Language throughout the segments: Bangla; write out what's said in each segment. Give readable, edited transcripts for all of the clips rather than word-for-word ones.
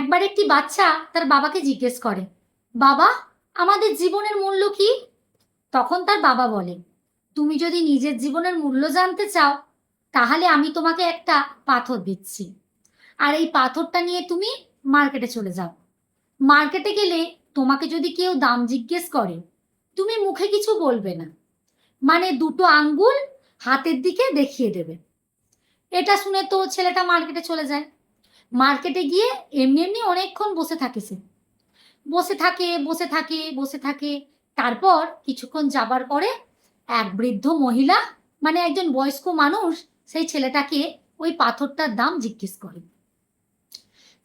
একবার একটি বাচ্চা তার বাবাকে জিজ্ঞেস করে, বাবা, আমাদের জীবনের মূল্য কি? তখন তার বাবা বলে, তুমি যদি নিজের জীবনের মূল্য জানতে চাও, তাহলে আমি তোমাকে একটা পাথর দিচ্ছি, আর এই পাথরটা নিয়ে তুমি মার্কেটে চলে যাও। মার্কেটে গেলে তোমাকে যদি কেউ দাম জিজ্ঞেস করে, তুমি মুখে কিছু বলবে না, মানে দুটো আঙ্গুল হাতের দিকে দেখিয়ে দেবে। এটা শুনে তো ছেলেটা মার্কেটে চলে যায়। মার্কেটে গিয়ে এমনি এমনি অনেকক্ষণ বসে থাকে সে, বসে থাকে বসে থাকে বসে থাকে। তারপর কিছুক্ষণ যাবার পরে এক বৃদ্ধ মহিলা, মানে একজন বয়স্ক মানুষ, সেই ছেলেটাকে ওই পাথরটার দাম জিজ্ঞেস করে।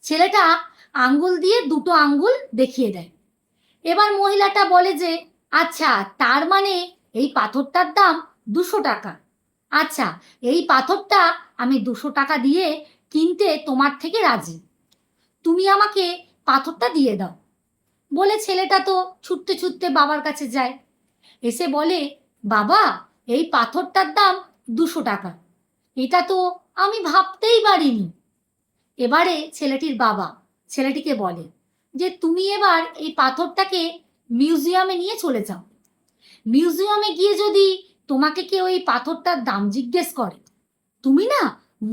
ছেলেটা আঙ্গুল দিয়ে দুটো আঙ্গুল দেখিয়ে দেয়। এবার মহিলাটা বলে যে, আচ্ছা, তার মানে এই পাথরটার দাম 200 টাকা। আচ্ছা, এই পাথরটা আমি 200 টাকা দিয়ে কিনতে তোমার থেকে রাজি, তুমি আমাকে পাথরটা দিয়ে দাও। বলে ছেলেটা তো ছুটতে ছুটতে বাবার কাছে যায়, এসে বলে, বাবা, এই পাথরটার দাম 200 টাকা, এটা তো আমি ভাবতেই পারিনি। এবারে ছেলেটির বাবা ছেলেটিকে বলে যে, তুমি এবার এই পাথরটাকে মিউজিয়ামে নিয়ে চলে যাও। মিউজিয়ামে গিয়ে যদি তোমাকে কেউ এই পাথরটার দাম জিজ্ঞেস করে, তুমি না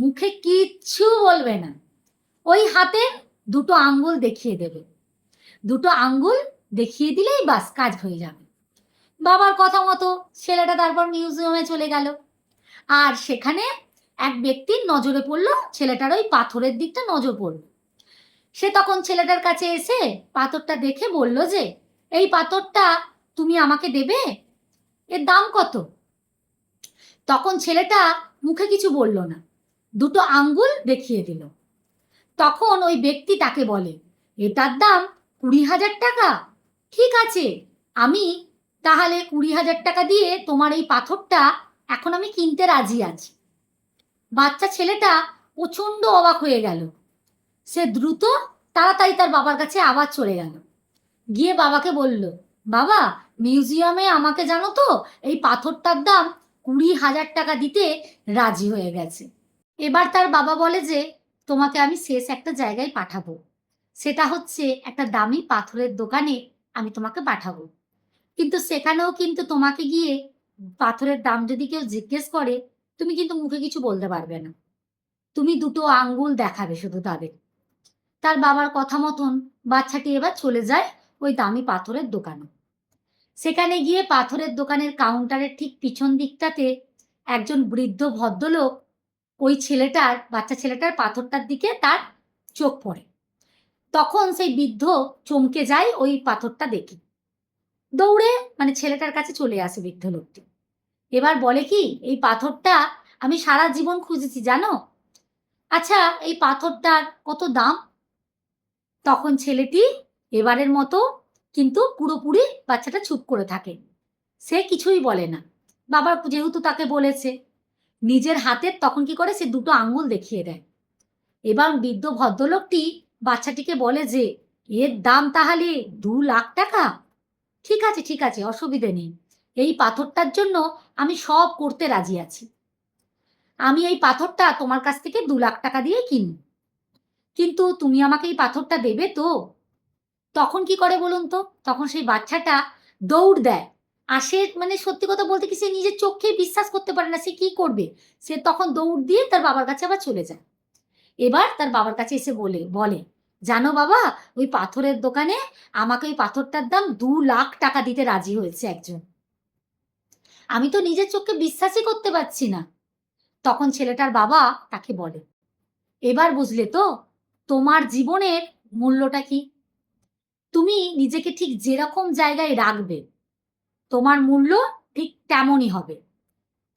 মুখে কিচ্ছু বলবে না, ওই হাতে দুটো আঙ্গুল দেখিয়ে দেবে। দুটো আঙ্গুল দেখিয়ে দিলেই বাস কাজ হয়ে যাবে। বাবার কথা মতো ছেলেটা তারপর মিউজিয়ামে চলে গেল। আর সেখানে এক ব্যক্তির নজরে পড়লো, ছেলেটার ওই পাথরের দিকটা নজর পড়লো। সে তখন ছেলেটার কাছে এসে পাথরটা দেখে বলল যে, এই পাথরটা তুমি আমাকে দেবে, এর দাম কত? তখন ছেলেটা মুখে কিছু বলল না, দুটো আঙ্গুল দেখিয়ে দিল। তখন ওই ব্যক্তি তাকে বলে, এটার দাম 20,000 টাকা। ঠিক আছে, আমি তাহলে 20,000 টাকা দিয়ে তোমার এই পাথরটা এখন আমি কিনতে রাজি আছি। বাচ্চা ছেলেটা প্রচণ্ড অবাক হয়ে গেল। সে দ্রুত তাড়াতাড়ি তার বাবার কাছে আবার চলে গেল, গিয়ে বাবাকে বলল, বাবা, মিউজিয়ামে আমাকে জানো তো এই পাথরটার দাম 20,000 টাকা দিতে রাজি হয়ে গেছে। এবার তার বাবা বলে যে, তোমাকে আমি শেষ একটা জায়গায় পাঠাবো, সেটা হচ্ছে একটা দামি পাথরের দোকানে আমি তোমাকে পাঠাবো। কিন্তু সেখানেও কিন্তু তোমাকে গিয়ে পাথরের দাম যদি কেউ জিজ্ঞেস করে, তুমি কিন্তু মুখে কিছু বলতে পারবে না, তুমি দুটো আঙ্গুল দেখাবে শুধু তাদের। তার বাবার কথা মতন বাচ্চাটি এবার চলে যায় ওই দামি পাথরের দোকানে। সেখানে গিয়ে পাথরের দোকানের কাউন্টারের ঠিক পিছন দিকটাতে একজন বৃদ্ধ ভদ্রলোক ওই ছেলেটার, বাচ্চা ছেলেটার পাথরটার দিকে তার চোখ পড়ে। তখন সেই বৃদ্ধ চমকে যায় ওই পাথরটা দেখে, দৌড়ে মানে ছেলেটার কাছে চলে আসে বৃদ্ধ লোকটি। এবার বলে কি, এই পাথরটা আমি সারা জীবন খুঁজেছি জানো, আচ্ছা এই পাথরটার কত দাম? তখন ছেলেটি এবারের মতো কিন্তু পুরোপুরি বাচ্চাটা চুপ করে থাকে, সে কিছুই বলে না। বাবা যেহেতু তাকে বলেছে, নিজের হাতের তখন কি করে, সে দুটো আঙ্গুল দেখিয়ে দেয়। এবার বৃদ্ধ ভদ্রলোকটি বাচ্চাটিকে বলে যে, এর দাম তাহলে 2 লাখ টাকা। ঠিক আছে ঠিক আছে, অসুবিধে নেই, এই পাথরটার জন্য আমি সব করতে রাজি আছি, আমি এই পাথরটা তোমার কাছ থেকে 2 লাখ টাকা দিয়ে কিনি, কিন্তু তুমি আমাকে এই পাথরটা দেবে তো? তখন কি করে বলুন তো, তখন সেই বাচ্চাটা দৌড় দেয়। আর সে মানে সত্যি কথা বলতে কি, সে নিজের চোখে বিশ্বাস করতে পারে না, সে কি করবে। সে তখন দৌড় দিয়ে তার বাবার কাছে আবার চলে যায়। এবার তার বাবার কাছে এসে বলে বলে জানো বাবা, ওই পাথরের দোকানে আমাকে ওই পাথরটার দাম 2 লাখ টাকা দিতে রাজি হয়েছে একজন, আমি তো নিজের চোখে বিশ্বাসই করতে পারছি না। তখন ছেলেটার বাবা তাকে বলে, এবার বুঝলে তো তোমার জীবনের মূল্যটা কি? তুমি নিজেকে ঠিক যেরকম জায়গায় রাখবে, তোমার মূল্য ঠিক তেমনই হবে,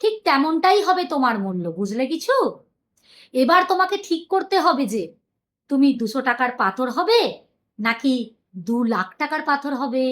ঠিক তেমনটাই হবে তোমার মূল্য, বুঝলে কিছু? এবার তোমাকে ঠিক করতে হবে যে তুমি 200 টাকার পাথর হবে নাকি 2 লাখ টাকার পাথর হবে।